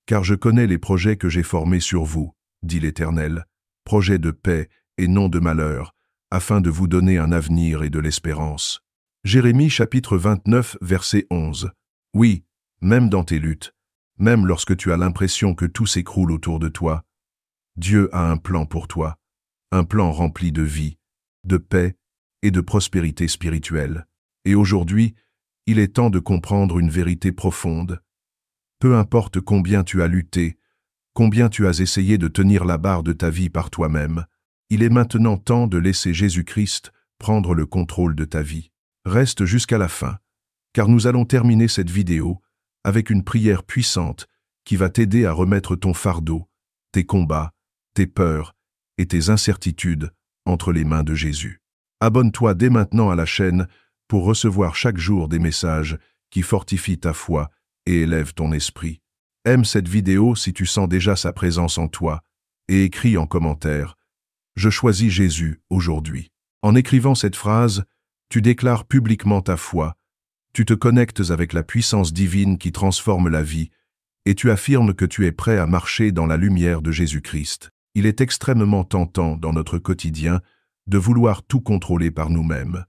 Car je connais les projets que j'ai formés sur vous, dit l'Éternel, projets de paix et non de malheur, afin de vous donner un avenir et de l'espérance. Jérémie chapitre 29, verset 11. Oui, même dans tes luttes, même lorsque tu as l'impression que tout s'écroule autour de toi, Dieu a un plan pour toi, un plan rempli de vie, de paix et de prospérité spirituelle. Et aujourd'hui, il est temps de comprendre une vérité profonde. Peu importe combien tu as lutté, combien tu as essayé de tenir la barre de ta vie par toi-même, il est maintenant temps de laisser Jésus-Christ prendre le contrôle de ta vie. Reste jusqu'à la fin, car nous allons terminer cette vidéo avec une prière puissante qui va t'aider à remettre ton fardeau, tes combats, tes peurs et tes incertitudes entre les mains de Jésus. Abonne-toi dès maintenant à la chaîne pour recevoir chaque jour des messages qui fortifient ta foi et élèvent ton esprit. Aime cette vidéo si tu sens déjà sa présence en toi et écris en commentaire « Je choisis Jésus aujourd'hui ». En écrivant cette phrase, tu déclares publiquement ta foi, tu te connectes avec la puissance divine qui transforme la vie et tu affirmes que tu es prêt à marcher dans la lumière de Jésus-Christ. Il est extrêmement tentant dans notre quotidien de vouloir tout contrôler par nous-mêmes,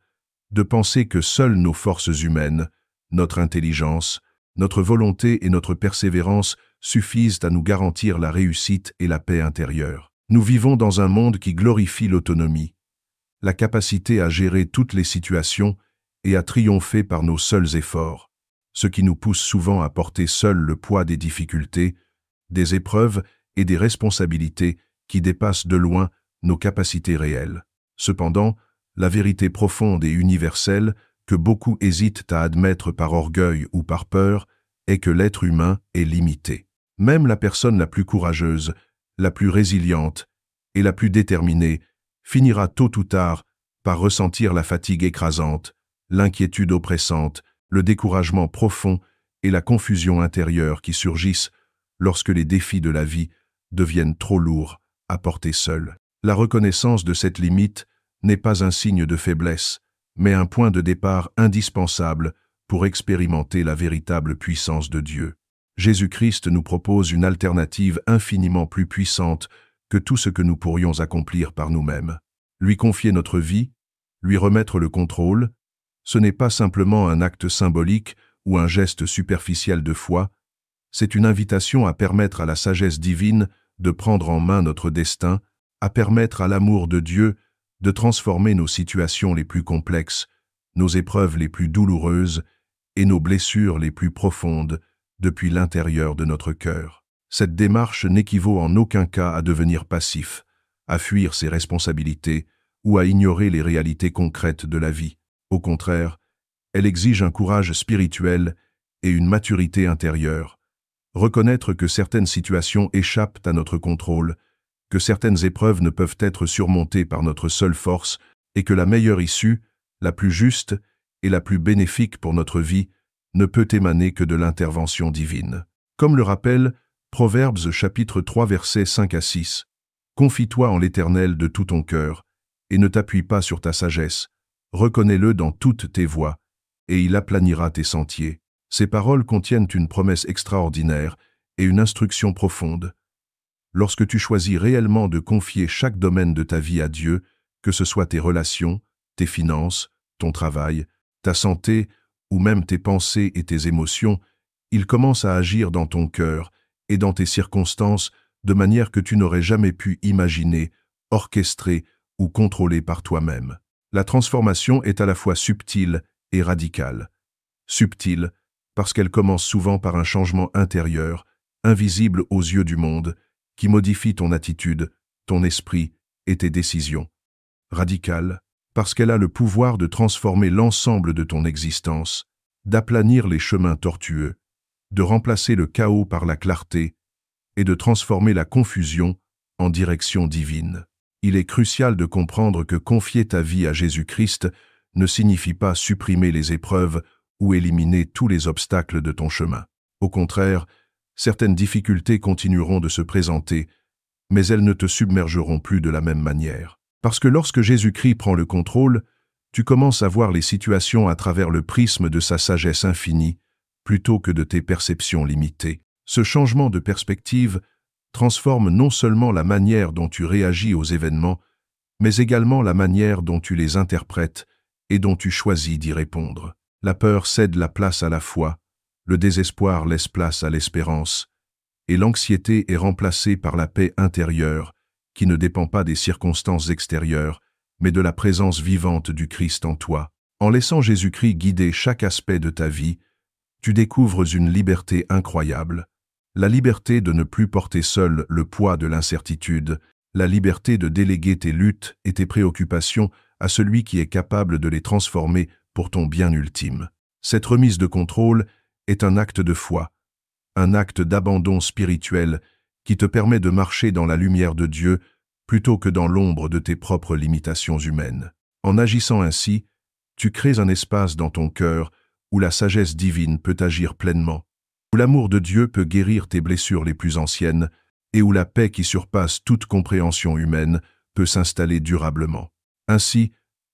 de penser que seules nos forces humaines, notre intelligence, notre volonté et notre persévérance suffisent à nous garantir la réussite et la paix intérieure. Nous vivons dans un monde qui glorifie l'autonomie, la capacité à gérer toutes les situations et à triompher par nos seuls efforts, ce qui nous pousse souvent à porter seul le poids des difficultés, des épreuves et des responsabilités qui dépassent de loin nos capacités réelles. Cependant, la vérité profonde et universelle que beaucoup hésitent à admettre par orgueil ou par peur est que l'être humain est limité. Même la personne la plus courageuse, la plus résiliente et la plus déterminée finira tôt ou tard par ressentir la fatigue écrasante, l'inquiétude oppressante, le découragement profond et la confusion intérieure qui surgissent lorsque les défis de la vie deviennent trop lourds à porter seul. La reconnaissance de cette limite n'est pas un signe de faiblesse, mais un point de départ indispensable pour expérimenter la véritable puissance de Dieu. Jésus-Christ nous propose une alternative infiniment plus puissante que tout ce que nous pourrions accomplir par nous-mêmes. Lui confier notre vie, lui remettre le contrôle, ce n'est pas simplement un acte symbolique ou un geste superficiel de foi, c'est une invitation à permettre à la sagesse divine de prendre en main notre destin, à permettre à l'amour de Dieu de transformer nos situations les plus complexes, nos épreuves les plus douloureuses et nos blessures les plus profondes depuis l'intérieur de notre cœur. Cette démarche n'équivaut en aucun cas à devenir passif, à fuir ses responsabilités ou à ignorer les réalités concrètes de la vie. Au contraire, elle exige un courage spirituel et une maturité intérieure. Reconnaître que certaines situations échappent à notre contrôle, que certaines épreuves ne peuvent être surmontées par notre seule force et que la meilleure issue, la plus juste et la plus bénéfique pour notre vie, ne peut émaner que de l'intervention divine. Comme le rappelle Proverbes chapitre 3 versets 5 à 6, « Confie-toi en l'Éternel de tout ton cœur, et ne t'appuie pas sur ta sagesse. Reconnais-le dans toutes tes voies, et il aplanira tes sentiers. » Ces paroles contiennent une promesse extraordinaire et une instruction profonde. Lorsque tu choisis réellement de confier chaque domaine de ta vie à Dieu, que ce soit tes relations, tes finances, ton travail, ta santé ou même tes pensées et tes émotions, il commence à agir dans ton cœur et dans tes circonstances de manière que tu n'aurais jamais pu imaginer, orchestrer ou contrôler par toi-même. La transformation est à la fois subtile et radicale. Subtile parce qu'elle commence souvent par un changement intérieur, invisible aux yeux du monde, qui modifie ton attitude, ton esprit et tes décisions. Radicale parce qu'elle a le pouvoir de transformer l'ensemble de ton existence, d'aplanir les chemins tortueux, de remplacer le chaos par la clarté et de transformer la confusion en direction divine. Il est crucial de comprendre que confier ta vie à Jésus-Christ ne signifie pas supprimer les épreuves ou éliminer tous les obstacles de ton chemin. Au contraire, certaines difficultés continueront de se présenter, mais elles ne te submergeront plus de la même manière. Parce que lorsque Jésus-Christ prend le contrôle, tu commences à voir les situations à travers le prisme de sa sagesse infinie, plutôt que de tes perceptions limitées. Ce changement de perspective transforme non seulement la manière dont tu réagis aux événements, mais également la manière dont tu les interprètes et dont tu choisis d'y répondre. La peur cède la place à la foi, le désespoir laisse place à l'espérance, et l'anxiété est remplacée par la paix intérieure, qui ne dépend pas des circonstances extérieures, mais de la présence vivante du Christ en toi. En laissant Jésus-Christ guider chaque aspect de ta vie, tu découvres une liberté incroyable. La liberté de ne plus porter seul le poids de l'incertitude, la liberté de déléguer tes luttes et tes préoccupations à celui qui est capable de les transformer pour ton bien ultime. Cette remise de contrôle est un acte de foi, un acte d'abandon spirituel qui te permet de marcher dans la lumière de Dieu plutôt que dans l'ombre de tes propres limitations humaines. En agissant ainsi, tu crées un espace dans ton cœur où la sagesse divine peut agir pleinement, où l'amour de Dieu peut guérir tes blessures les plus anciennes et où la paix qui surpasse toute compréhension humaine peut s'installer durablement. Ainsi,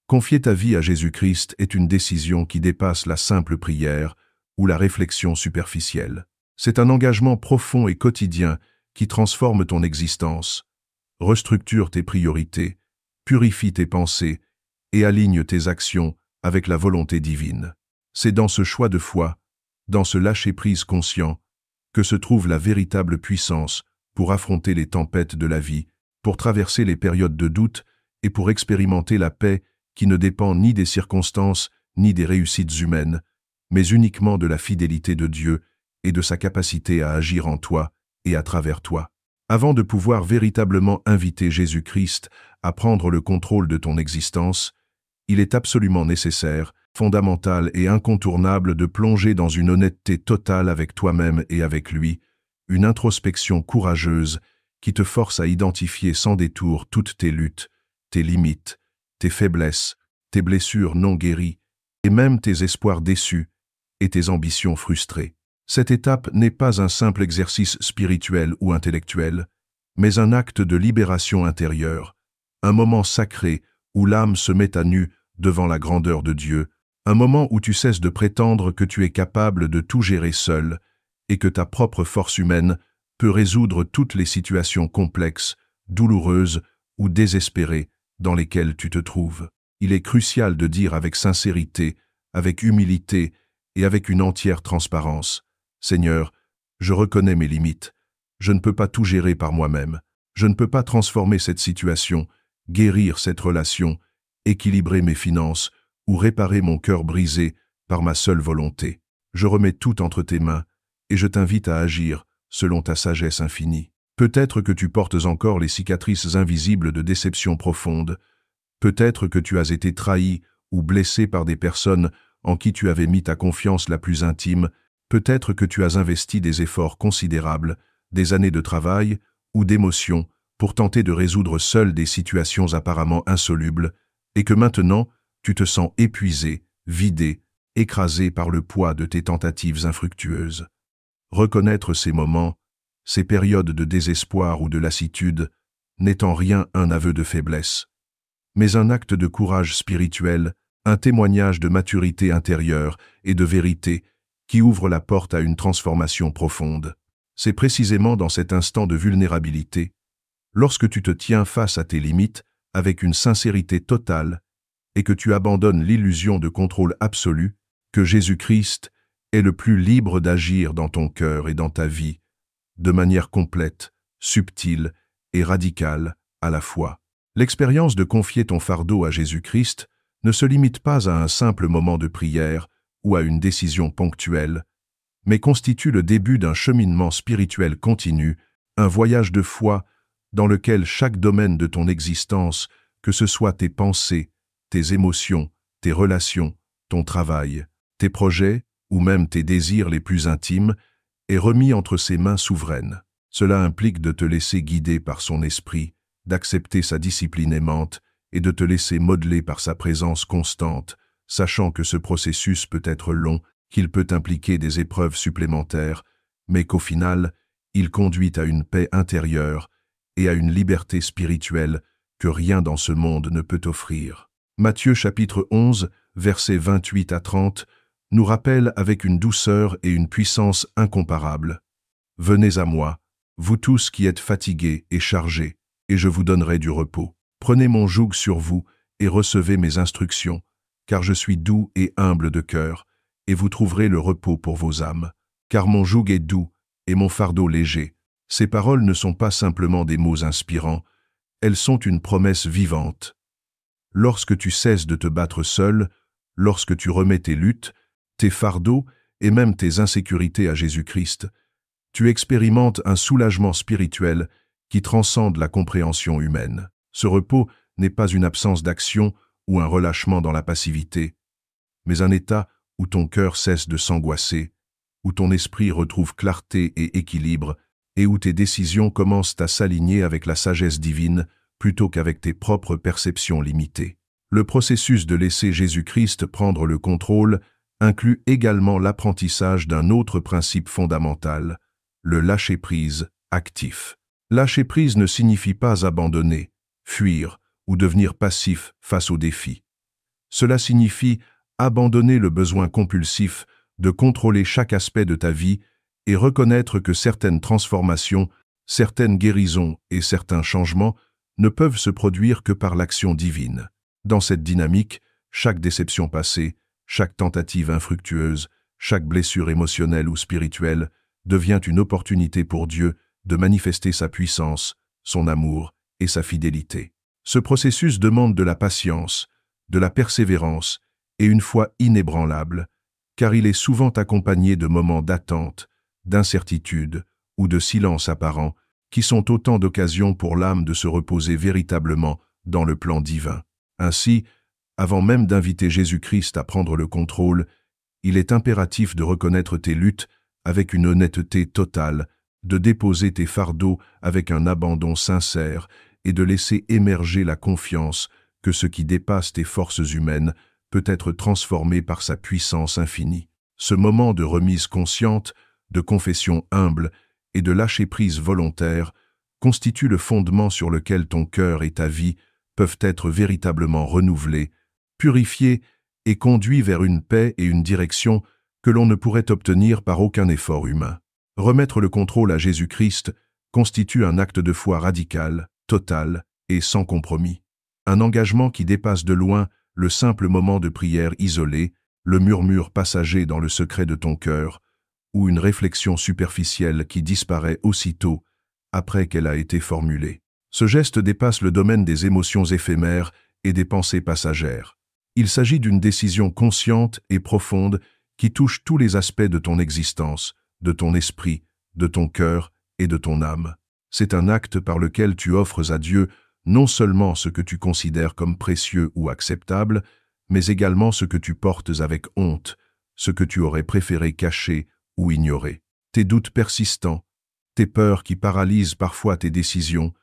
confier ta vie à Jésus-Christ est une décision qui dépasse la simple prière ou la réflexion superficielle. C'est un engagement profond et quotidien qui transforme ton existence, restructure tes priorités, purifie tes pensées et aligne tes actions avec la volonté divine. C'est dans ce choix de foi, dans ce lâcher-prise conscient, que se trouve la véritable puissance pour affronter les tempêtes de la vie, pour traverser les périodes de doute et pour expérimenter la paix qui ne dépend ni des circonstances ni des réussites humaines, mais uniquement de la fidélité de Dieu et de sa capacité à agir en toi et à travers toi. Avant de pouvoir véritablement inviter Jésus-Christ à prendre le contrôle de ton existence, il est absolument nécessaire, fondamental et incontournable de plonger dans une honnêteté totale avec toi-même et avec lui, une introspection courageuse qui te force à identifier sans détour toutes tes luttes, tes limites, tes faiblesses, tes blessures non guéries, et même tes espoirs déçus et tes ambitions frustrées. Cette étape n'est pas un simple exercice spirituel ou intellectuel, mais un acte de libération intérieure, un moment sacré où l'âme se met à nu devant la grandeur de Dieu, un moment où tu cesses de prétendre que tu es capable de tout gérer seul et que ta propre force humaine peut résoudre toutes les situations complexes, douloureuses ou désespérées dans lesquelles tu te trouves. Il est crucial de dire avec sincérité, avec humilité et avec une entière transparence: Seigneur, je reconnais mes limites. Je ne peux pas tout gérer par moi-même. Je ne peux pas transformer cette situation, guérir cette relation, équilibrer mes finances ou réparer mon cœur brisé par ma seule volonté. Je remets tout entre tes mains et je t'invite à agir selon ta sagesse infinie. Peut-être que tu portes encore les cicatrices invisibles de déceptions profondes. Peut-être que tu as été trahi ou blessé par des personnes en qui tu avais mis ta confiance la plus intime. Peut-être que tu as investi des efforts considérables, des années de travail ou d'émotions pour tenter de résoudre seul des situations apparemment insolubles, et que maintenant, tu te sens épuisé, vidé, écrasé par le poids de tes tentatives infructueuses. Reconnaître ces moments, ces périodes de désespoir ou de lassitude, n'est en rien un aveu de faiblesse, mais un acte de courage spirituel, un témoignage de maturité intérieure et de vérité qui ouvre la porte à une transformation profonde. C'est précisément dans cet instant de vulnérabilité, lorsque tu te tiens face à tes limites avec une sincérité totale et que tu abandonnes l'illusion de contrôle absolu, que Jésus-Christ est le plus libre d'agir dans ton cœur et dans ta vie, de manière complète, subtile et radicale à la fois. L'expérience de confier ton fardeau à Jésus-Christ ne se limite pas à un simple moment de prière ou à une décision ponctuelle, mais constitue le début d'un cheminement spirituel continu, un voyage de foi dans lequel chaque domaine de ton existence, que ce soit tes pensées, tes émotions, tes relations, ton travail, tes projets ou même tes désirs les plus intimes, est remis entre ses mains souveraines. Cela implique de te laisser guider par son esprit, d'accepter sa discipline aimante et de te laisser modeler par sa présence constante, sachant que ce processus peut être long, qu'il peut impliquer des épreuves supplémentaires, mais qu'au final, il conduit à une paix intérieure et à une liberté spirituelle que rien dans ce monde ne peut offrir. Matthieu chapitre 11, versets 28 à 30, nous rappelle avec une douceur et une puissance incomparables: Venez à moi, vous tous qui êtes fatigués et chargés, et je vous donnerai du repos. Prenez mon joug sur vous et recevez mes instructions, car je suis doux et humble de cœur, et vous trouverez le repos pour vos âmes. Car mon joug est doux et mon fardeau léger. Ces paroles ne sont pas simplement des mots inspirants, elles sont une promesse vivante. Lorsque tu cesses de te battre seul, lorsque tu remets tes luttes, tes fardeaux et même tes insécurités à Jésus-Christ, tu expérimentes un soulagement spirituel qui transcende la compréhension humaine. Ce repos n'est pas une absence d'action ou un relâchement dans la passivité, mais un état où ton cœur cesse de s'angoisser, où ton esprit retrouve clarté et équilibre, et où tes décisions commencent à s'aligner avec la sagesse divine plutôt qu'avec tes propres perceptions limitées. Le processus de laisser Jésus-Christ prendre le contrôle inclut également l'apprentissage d'un autre principe fondamental, le lâcher-prise actif. Lâcher-prise ne signifie pas abandonner, fuir ou devenir passif face aux défis. Cela signifie abandonner le besoin compulsif de contrôler chaque aspect de ta vie et reconnaître que certaines transformations, certaines guérisons et certains changements ne peuvent se produire que par l'action divine. Dans cette dynamique, chaque déception passée, chaque tentative infructueuse, chaque blessure émotionnelle ou spirituelle devient une opportunité pour Dieu de manifester sa puissance, son amour et sa fidélité. Ce processus demande de la patience, de la persévérance et une foi inébranlable, car il est souvent accompagné de moments d'attente, d'incertitude ou de silence apparent, qui sont autant d'occasions pour l'âme de se reposer véritablement dans le plan divin. Ainsi, avant même d'inviter Jésus-Christ à prendre le contrôle, il est impératif de reconnaître tes luttes avec une honnêteté totale, de déposer tes fardeaux avec un abandon sincère et de laisser émerger la confiance que ce qui dépasse tes forces humaines peut être transformé par sa puissance infinie. Ce moment de remise consciente, de confession humble et de lâcher-prise volontaire constitue le fondement sur lequel ton cœur et ta vie peuvent être véritablement renouvelés, purifiés et conduits vers une paix et une direction que l'on ne pourrait obtenir par aucun effort humain. Remettre le contrôle à Jésus-Christ constitue un acte de foi radical, total et sans compromis. Un engagement qui dépasse de loin le simple moment de prière isolé, le murmure passager dans le secret de ton cœur, ou une réflexion superficielle qui disparaît aussitôt après qu'elle a été formulée. Ce geste dépasse le domaine des émotions éphémères et des pensées passagères. Il s'agit d'une décision consciente et profonde qui touche tous les aspects de ton existence, de ton esprit, de ton cœur et de ton âme. C'est un acte par lequel tu offres à Dieu non seulement ce que tu considères comme précieux ou acceptable, mais également ce que tu portes avec honte, ce que tu aurais préféré cacher ou ignorer. Tes doutes persistants, tes peurs qui paralysent parfois tes décisions,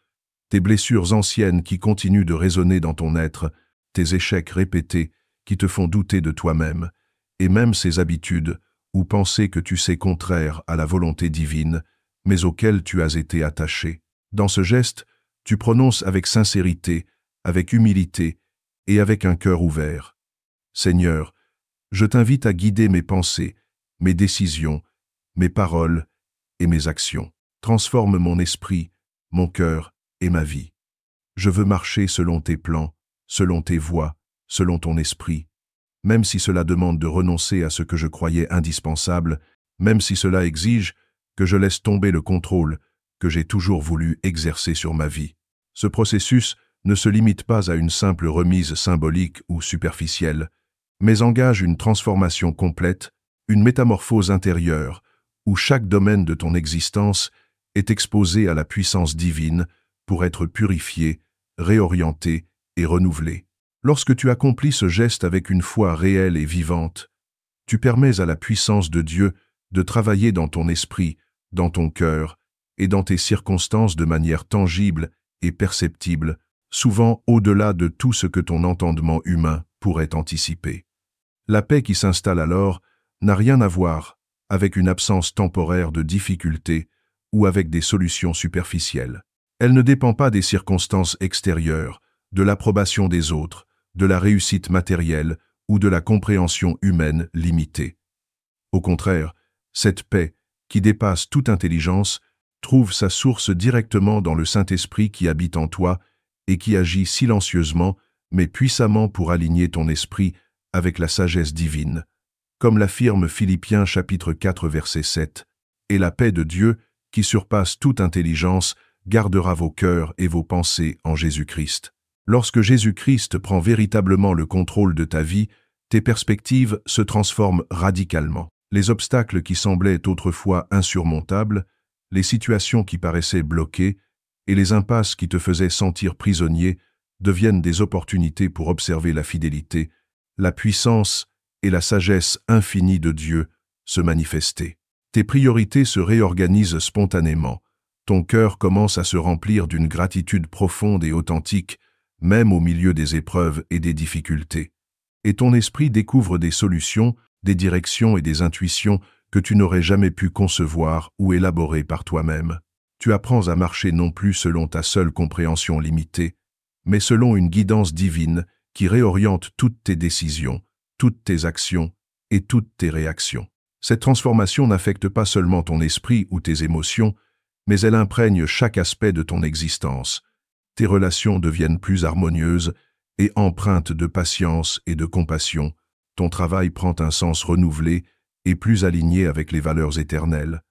tes blessures anciennes qui continuent de résonner dans ton être, tes échecs répétés qui te font douter de toi-même, et même ces habitudes ou pensées que tu sais contraires à la volonté divine, mais auxquelles tu as été attaché. Dans ce geste, tu prononces avec sincérité, avec humilité et avec un cœur ouvert. Seigneur, je t'invite à guider mes pensées, mes décisions, mes paroles et mes actions. Transforme mon esprit, mon cœur et ma vie. Je veux marcher selon tes plans, selon tes voies, selon ton esprit, même si cela demande de renoncer à ce que je croyais indispensable, même si cela exige que je laisse tomber le contrôle que j'ai toujours voulu exercer sur ma vie. Ce processus ne se limite pas à une simple remise symbolique ou superficielle, mais engage une transformation complète, une métamorphose intérieure, où chaque domaine de ton existence est exposé à la puissance divine pour être purifié, réorienté et renouvelé. Lorsque tu accomplis ce geste avec une foi réelle et vivante, tu permets à la puissance de Dieu de travailler dans ton esprit, dans ton cœur et dans tes circonstances de manière tangible et perceptible, souvent au-delà de tout ce que ton entendement humain pourrait anticiper. La paix qui s'installe alors n'a rien à voir avec une absence temporaire de difficultés ou avec des solutions superficielles. Elle ne dépend pas des circonstances extérieures, de l'approbation des autres, de la réussite matérielle ou de la compréhension humaine limitée. Au contraire, cette paix qui dépasse toute intelligence, trouve sa source directement dans le Saint-Esprit qui habite en toi et qui agit silencieusement mais puissamment pour aligner ton esprit avec la sagesse divine. Comme l'affirme Philippiens chapitre 4 verset 7, « Et la paix de Dieu, qui surpasse toute intelligence, gardera vos cœurs et vos pensées en Jésus-Christ. » Lorsque Jésus-Christ prend véritablement le contrôle de ta vie, tes perspectives se transforment radicalement. Les obstacles qui semblaient autrefois insurmontables, les situations qui paraissaient bloquées et les impasses qui te faisaient sentir prisonnier deviennent des opportunités pour observer la fidélité, la puissance et la sagesse infinie de Dieu se manifester. Tes priorités se réorganisent spontanément. Ton cœur commence à se remplir d'une gratitude profonde et authentique, même au milieu des épreuves et des difficultés. Et ton esprit découvre des solutions, des directions et des intuitions que tu n'aurais jamais pu concevoir ou élaborer par toi-même. Tu apprends à marcher non plus selon ta seule compréhension limitée, mais selon une guidance divine qui réoriente toutes tes décisions, toutes tes actions et toutes tes réactions. Cette transformation n'affecte pas seulement ton esprit ou tes émotions, mais elle imprègne chaque aspect de ton existence. Tes relations deviennent plus harmonieuses et empreintes de patience et de compassion. Ton travail prend un sens renouvelé et plus aligné avec les valeurs éternelles.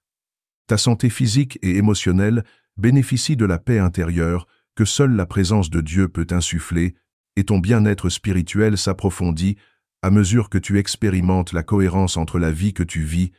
Ta santé physique et émotionnelle bénéficie de la paix intérieure que seule la présence de Dieu peut insuffler, et ton bien-être spirituel s'approfondit à mesure que tu expérimentes la cohérence entre la vie que tu vis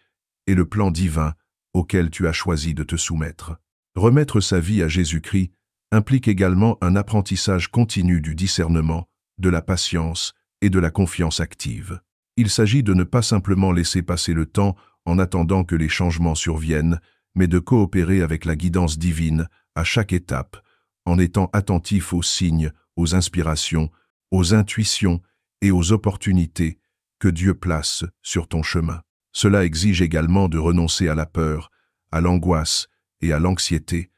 et le plan divin auquel tu as choisi de te soumettre. Remettre sa vie à Jésus-Christ implique également un apprentissage continu du discernement, de la patience et de la confiance active. Il s'agit de ne pas simplement laisser passer le temps en attendant que les changements surviennent, mais de coopérer avec la guidance divine à chaque étape, en étant attentif aux signes, aux inspirations, aux intuitions et aux opportunités que Dieu place sur ton chemin. Cela exige également de renoncer à la peur, à l'angoisse et à l'anxiété,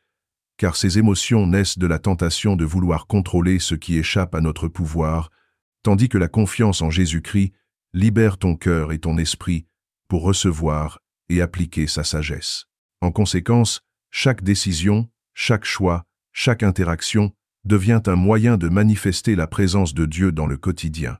car ces émotions naissent de la tentation de vouloir contrôler ce qui échappe à notre pouvoir, tandis que la confiance en Jésus-Christ libère ton cœur et ton esprit pour recevoir et appliquer sa sagesse. En conséquence, chaque décision, chaque choix, chaque interaction devient un moyen de manifester la présence de Dieu dans le quotidien.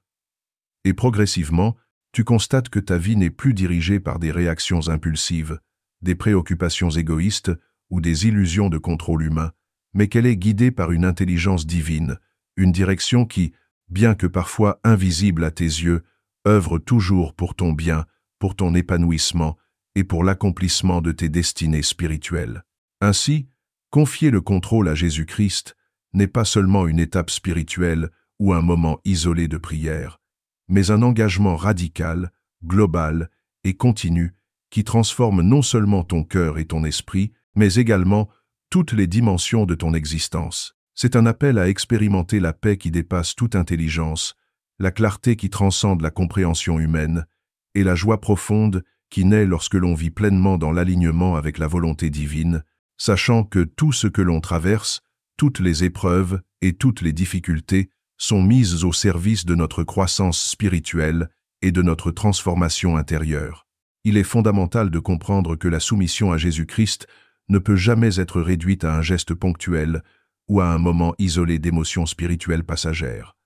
Et progressivement, tu constates que ta vie n'est plus dirigée par des réactions impulsives, des préoccupations égoïstes ou des illusions de contrôle humain, mais qu'elle est guidée par une intelligence divine, une direction qui, bien que parfois invisible à tes yeux, œuvre toujours pour ton bien, pour ton épanouissement et pour l'accomplissement de tes destinées spirituelles. Ainsi, confier le contrôle à Jésus-Christ n'est pas seulement une étape spirituelle ou un moment isolé de prière, mais un engagement radical, global et continu qui transforme non seulement ton cœur et ton esprit, mais également toutes les dimensions de ton existence. C'est un appel à expérimenter la paix qui dépasse toute intelligence, la clarté qui transcende la compréhension humaine et la joie profonde qui naît lorsque l'on vit pleinement dans l'alignement avec la volonté divine, sachant que tout ce que l'on traverse, toutes les épreuves et toutes les difficultés sont mises au service de notre croissance spirituelle et de notre transformation intérieure. Il est fondamental de comprendre que la soumission à Jésus-Christ ne peut jamais être réduite à un geste ponctuel ou à un moment isolé d'émotions spirituelles passagères.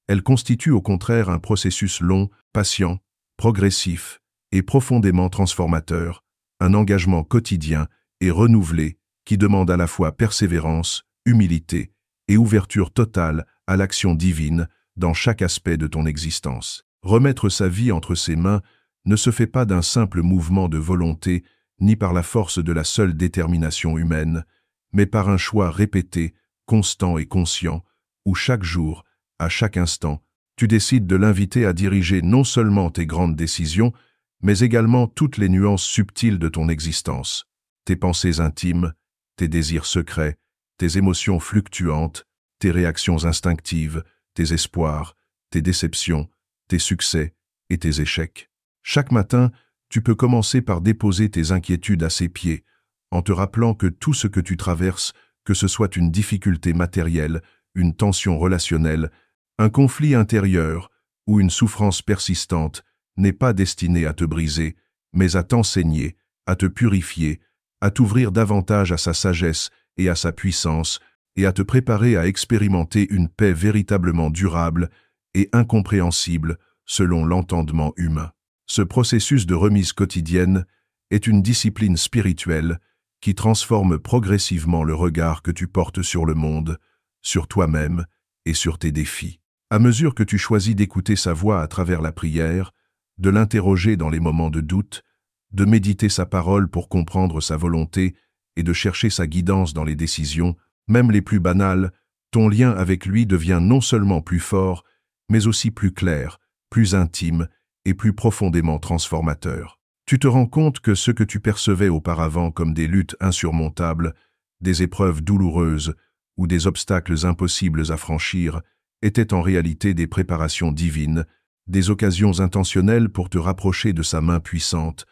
Elle constitue au contraire un processus long, patient, progressif et profondément transformateur, un engagement quotidien et renouvelé qui demande à la fois persévérance, humilité et ouverture totale à l'action divine dans chaque aspect de ton existence. Remettre sa vie entre ses mains ne se fait pas d'un simple mouvement de volonté ni par la force de la seule détermination humaine, mais par un choix répété, constant et conscient, où chaque jour, à chaque instant, tu décides de l'inviter à diriger non seulement tes grandes décisions, mais également toutes les nuances subtiles de ton existence, tes pensées intimes, tes désirs secrets, tes émotions fluctuantes, tes réactions instinctives, tes espoirs, tes déceptions, tes succès et tes échecs. Chaque matin, tu peux commencer par déposer tes inquiétudes à ses pieds, en te rappelant que tout ce que tu traverses, que ce soit une difficulté matérielle, une tension relationnelle, un conflit intérieur ou une souffrance persistante, n'est pas destiné à te briser, mais à t'enseigner, à te purifier, à t'ouvrir davantage à sa sagesse et à sa puissance, et à te préparer à expérimenter une paix véritablement durable et incompréhensible selon l'entendement humain. Ce processus de remise quotidienne est une discipline spirituelle qui transforme progressivement le regard que tu portes sur le monde, sur toi-même et sur tes défis. À mesure que tu choisis d'écouter sa voix à travers la prière, de l'interroger dans les moments de doute, de méditer sa parole pour comprendre sa volonté et de chercher sa guidance dans les décisions, même les plus banales, ton lien avec lui devient non seulement plus fort, mais aussi plus clair, plus intime et plus profondément transformateur. Tu te rends compte que ce que tu percevais auparavant comme des luttes insurmontables, des épreuves douloureuses ou des obstacles impossibles à franchir, étaient en réalité des préparations divines, des occasions intentionnelles pour te rapprocher de sa main puissante,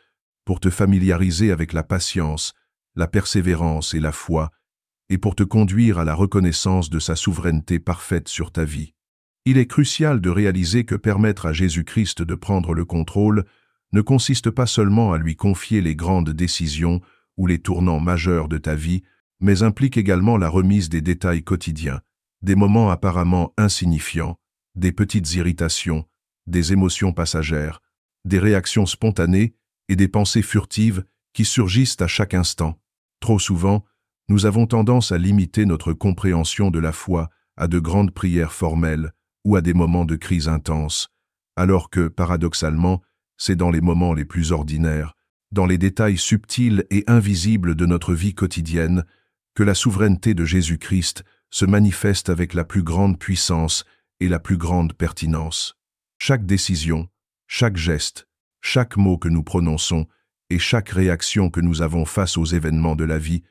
pour te familiariser avec la patience, la persévérance et la foi, et pour te conduire à la reconnaissance de sa souveraineté parfaite sur ta vie. Il est crucial de réaliser que permettre à Jésus-Christ de prendre le contrôle ne consiste pas seulement à lui confier les grandes décisions ou les tournants majeurs de ta vie, mais implique également la remise des détails quotidiens, des moments apparemment insignifiants, des petites irritations, des émotions passagères, des réactions spontanées et des pensées furtives qui surgissent à chaque instant. Trop souvent, nous avons tendance à limiter notre compréhension de la foi à de grandes prières formelles ou à des moments de crise intense, alors que, paradoxalement, c'est dans les moments les plus ordinaires, dans les détails subtils et invisibles de notre vie quotidienne, que la souveraineté de Jésus-Christ se manifeste avec la plus grande puissance et la plus grande pertinence. Chaque décision, chaque geste, chaque mot que nous prononçons et chaque réaction que nous avons face aux événements de la vie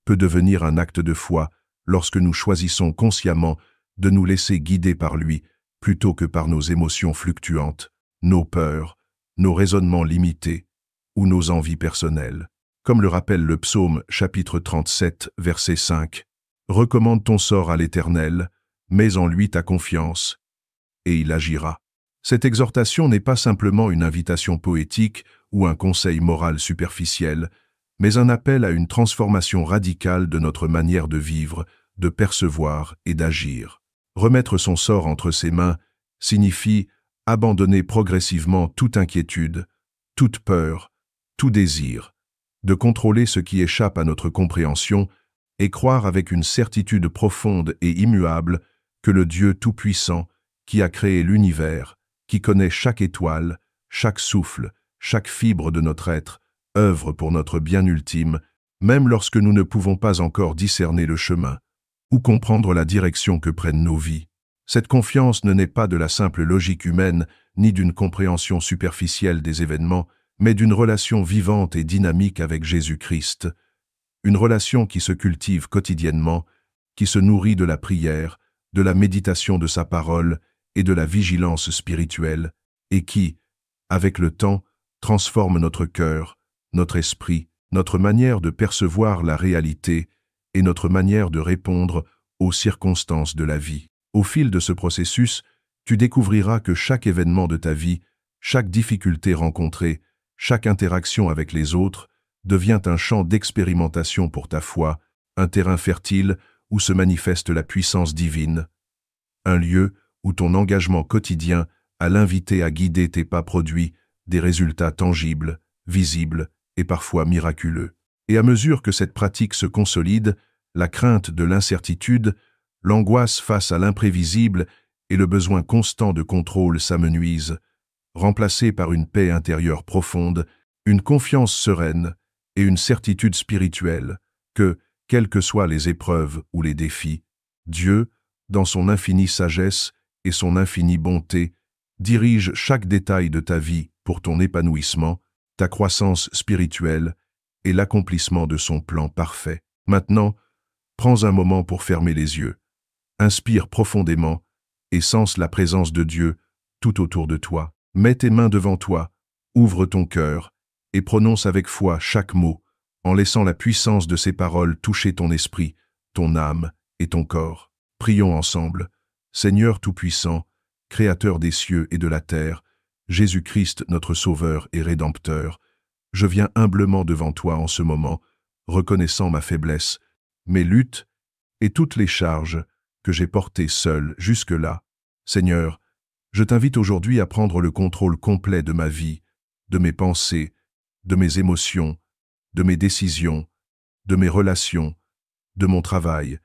peut devenir un acte de foi lorsque nous choisissons consciemment de nous laisser guider par lui plutôt que par nos émotions fluctuantes, nos peurs, nos raisonnements limités ou nos envies personnelles. Comme le rappelle le psaume chapitre 37, verset 5, « Recommande ton sort à l'Éternel, mets en lui ta confiance, et il agira. » Cette exhortation n'est pas simplement une invitation poétique ou un conseil moral superficiel, mais un appel à une transformation radicale de notre manière de vivre, de percevoir et d'agir. Remettre son sort entre ses mains signifie abandonner progressivement toute inquiétude, toute peur, tout désir, de contrôler ce qui échappe à notre compréhension et croire avec une certitude profonde et immuable que le Dieu Tout-Puissant, qui a créé l'univers, qui connaît chaque étoile, chaque souffle, chaque fibre de notre être, œuvre pour notre bien ultime, même lorsque nous ne pouvons pas encore discerner le chemin ou comprendre la direction que prennent nos vies. Cette confiance ne naît pas de la simple logique humaine, ni d'une compréhension superficielle des événements, mais d'une relation vivante et dynamique avec Jésus-Christ. Une relation qui se cultive quotidiennement, qui se nourrit de la prière, de la méditation de sa parole et de la vigilance spirituelle, et qui, avec le temps, transforme notre cœur, notre esprit, notre manière de percevoir la réalité et notre manière de répondre aux circonstances de la vie. Au fil de ce processus, tu découvriras que chaque événement de ta vie, chaque difficulté rencontrée, chaque interaction avec les autres devient un champ d'expérimentation pour ta foi, un terrain fertile où se manifeste la puissance divine, un lieu où ton engagement quotidien à l'inviter à guider tes pas produit des résultats tangibles, visibles et parfois miraculeux. Et à mesure que cette pratique se consolide, la crainte de l'incertitude, l'angoisse face à l'imprévisible et le besoin constant de contrôle s'amenuisent, remplacés par une paix intérieure profonde, une confiance sereine et une certitude spirituelle que, quelles que soient les épreuves ou les défis, Dieu, dans son infinie sagesse et son infinie bonté, dirige chaque détail de ta vie pour ton épanouissement, ta croissance spirituelle et l'accomplissement de son plan parfait. Maintenant, prends un moment pour fermer les yeux. Inspire profondément et sens la présence de Dieu tout autour de toi. Mets tes mains devant toi, ouvre ton cœur et prononce avec foi chaque mot, en laissant la puissance de ces paroles toucher ton esprit, ton âme et ton corps. Prions ensemble. Seigneur Tout-Puissant, Créateur des cieux et de la terre, Jésus-Christ notre Sauveur et Rédempteur, je viens humblement devant toi en ce moment, reconnaissant ma faiblesse, mes luttes et toutes les charges que j'ai portées seul jusque-là. Seigneur, je t'invite aujourd'hui à prendre le contrôle complet de ma vie, de mes pensées, de mes émotions, de mes décisions, de mes relations, de mon travail,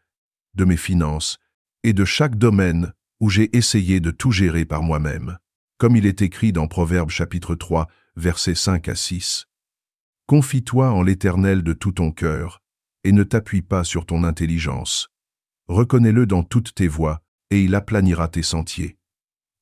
de mes finances et de chaque domaine où j'ai essayé de tout gérer par moi-même. Comme il est écrit dans Proverbes chapitre 3, versets 5 à 6. Confie-toi en l'Éternel de tout ton cœur, et ne t'appuie pas sur ton intelligence. Reconnais-le dans toutes tes voies, et il aplanira tes sentiers.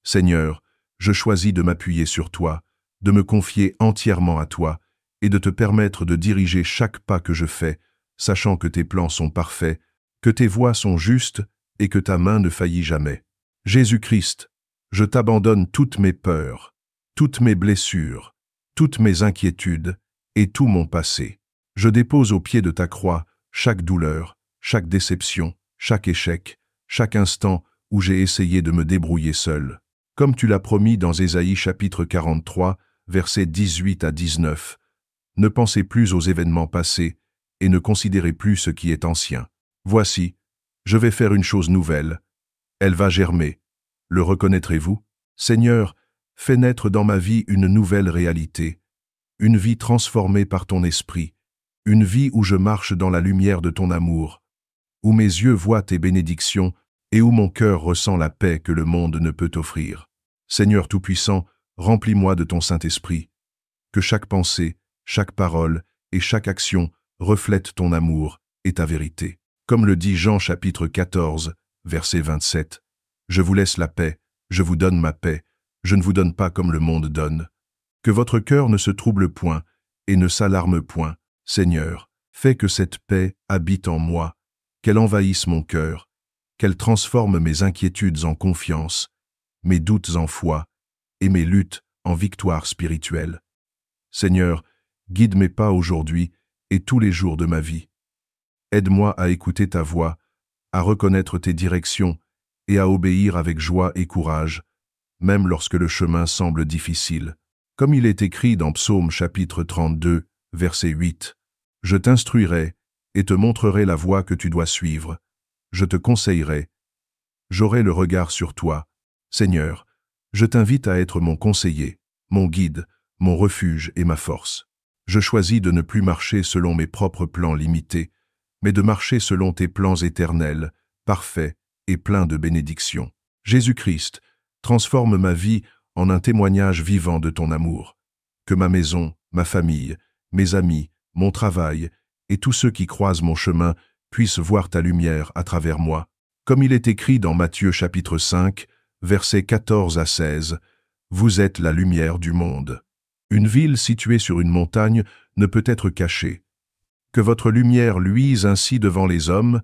Seigneur, je choisis de m'appuyer sur toi, de me confier entièrement à toi, et de te permettre de diriger chaque pas que je fais, sachant que tes plans sont parfaits, que tes voies sont justes, et que ta main ne faillit jamais. Jésus-Christ, je t'abandonne toutes mes peurs, toutes mes blessures, toutes mes inquiétudes et tout mon passé. Je dépose au pied de ta croix chaque douleur, chaque déception, chaque échec, chaque instant où j'ai essayé de me débrouiller seul. Comme tu l'as promis dans Ésaïe chapitre 43, versets 18 à 19. Ne pensez plus aux événements passés et ne considérez plus ce qui est ancien. Voici, je vais faire une chose nouvelle. Elle va germer. Le reconnaîtrez-vous? Seigneur, fais naître dans ma vie une nouvelle réalité, une vie transformée par ton esprit, une vie où je marche dans la lumière de ton amour, où mes yeux voient tes bénédictions et où mon cœur ressent la paix que le monde ne peut offrir. Seigneur Tout-Puissant, remplis-moi de ton Saint-Esprit, que chaque pensée, chaque parole et chaque action reflètent ton amour et ta vérité. Comme le dit Jean chapitre 14, verset 27. Je vous laisse la paix, je vous donne ma paix, je ne vous donne pas comme le monde donne. Que votre cœur ne se trouble point et ne s'alarme point. Seigneur, fais que cette paix habite en moi, qu'elle envahisse mon cœur, qu'elle transforme mes inquiétudes en confiance, mes doutes en foi et mes luttes en victoire spirituelle. Seigneur, guide mes pas aujourd'hui et tous les jours de ma vie. Aide-moi à écouter ta voix, à reconnaître tes directions et à obéir avec joie et courage, même lorsque le chemin semble difficile. Comme il est écrit dans Psaume chapitre 32, verset 8. Je t'instruirai et te montrerai la voie que tu dois suivre. Je te conseillerai. J'aurai le regard sur toi. Seigneur, je t'invite à être mon conseiller, mon guide, mon refuge et ma force. Je choisis de ne plus marcher selon mes propres plans limités, mais de marcher selon tes plans éternels, parfaits et pleins de bénédictions. Jésus-Christ, transforme ma vie en un témoignage vivant de ton amour. Que ma maison, ma famille, mes amis, mon travail et tous ceux qui croisent mon chemin puissent voir ta lumière à travers moi. Comme il est écrit dans Matthieu chapitre 5, versets 14 à 16, « Vous êtes la lumière du monde. » Une ville située sur une montagne ne peut être cachée. Que votre lumière luise ainsi devant les hommes,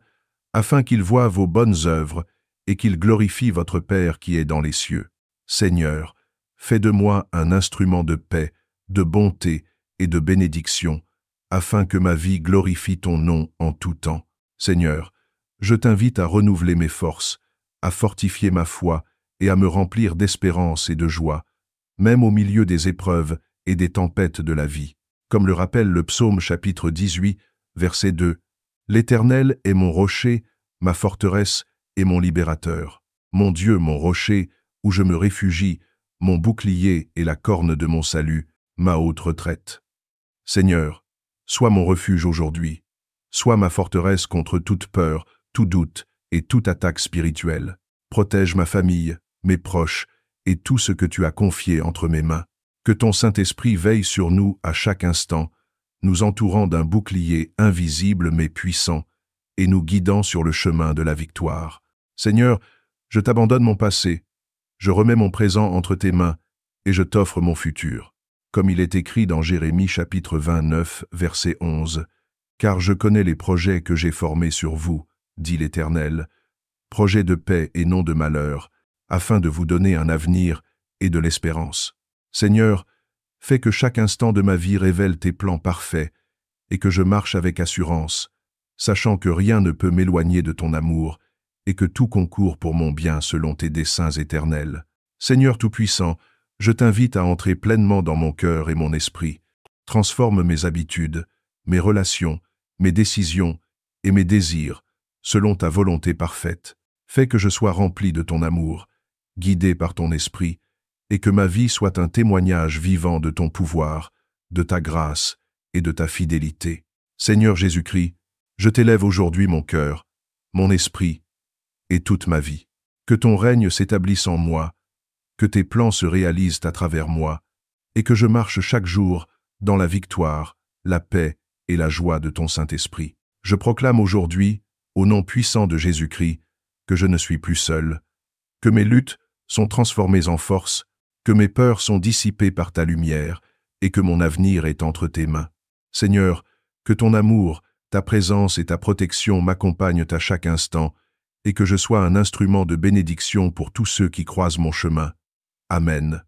afin qu'ils voient vos bonnes œuvres et qu'ils glorifient votre Père qui est dans les cieux. Seigneur, fais de moi un instrument de paix, de bonté et de bénédiction, afin que ma vie glorifie ton nom en tout temps. Seigneur, je t'invite à renouveler mes forces, à fortifier ma foi et à me remplir d'espérance et de joie, même au milieu des épreuves et des tempêtes de la vie. Comme le rappelle le psaume chapitre 18, verset 2, « L'Éternel est mon rocher, ma forteresse et mon libérateur. Mon Dieu, mon rocher, où je me réfugie, mon bouclier et la corne de mon salut, ma haute retraite. » Seigneur, sois mon refuge aujourd'hui, sois ma forteresse contre toute peur, tout doute et toute attaque spirituelle. Protège ma famille, mes proches et tout ce que tu as confié entre mes mains. Que ton Saint-Esprit veille sur nous à chaque instant, nous entourant d'un bouclier invisible mais puissant, et nous guidant sur le chemin de la victoire. Seigneur, je t'abandonne mon passé, je remets mon présent entre tes mains, et je t'offre mon futur. Comme il est écrit dans Jérémie chapitre 29, verset 11, « Car je connais les projets que j'ai formés sur vous, dit l'Éternel, projets de paix et non de malheur, afin de vous donner un avenir et de l'espérance. » Seigneur, fais que chaque instant de ma vie révèle tes plans parfaits et que je marche avec assurance, sachant que rien ne peut m'éloigner de ton amour et que tout concourt pour mon bien selon tes desseins éternels. Seigneur Tout-Puissant, je t'invite à entrer pleinement dans mon cœur et mon esprit. Transforme mes habitudes, mes relations, mes décisions et mes désirs, selon ta volonté parfaite. Fais que je sois rempli de ton amour, guidé par ton esprit, et que ma vie soit un témoignage vivant de ton pouvoir, de ta grâce et de ta fidélité. Seigneur Jésus-Christ, je t'élève aujourd'hui mon cœur, mon esprit et toute ma vie. Que ton règne s'établisse en moi, que tes plans se réalisent à travers moi, et que je marche chaque jour dans la victoire, la paix et la joie de ton Saint-Esprit. Je proclame aujourd'hui, au nom puissant de Jésus-Christ, que je ne suis plus seul, que mes luttes sont transformées en force, que mes peurs sont dissipées par ta lumière, et que mon avenir est entre tes mains. Seigneur, que ton amour, ta présence et ta protection m'accompagnent à chaque instant, et que je sois un instrument de bénédiction pour tous ceux qui croisent mon chemin. Amen.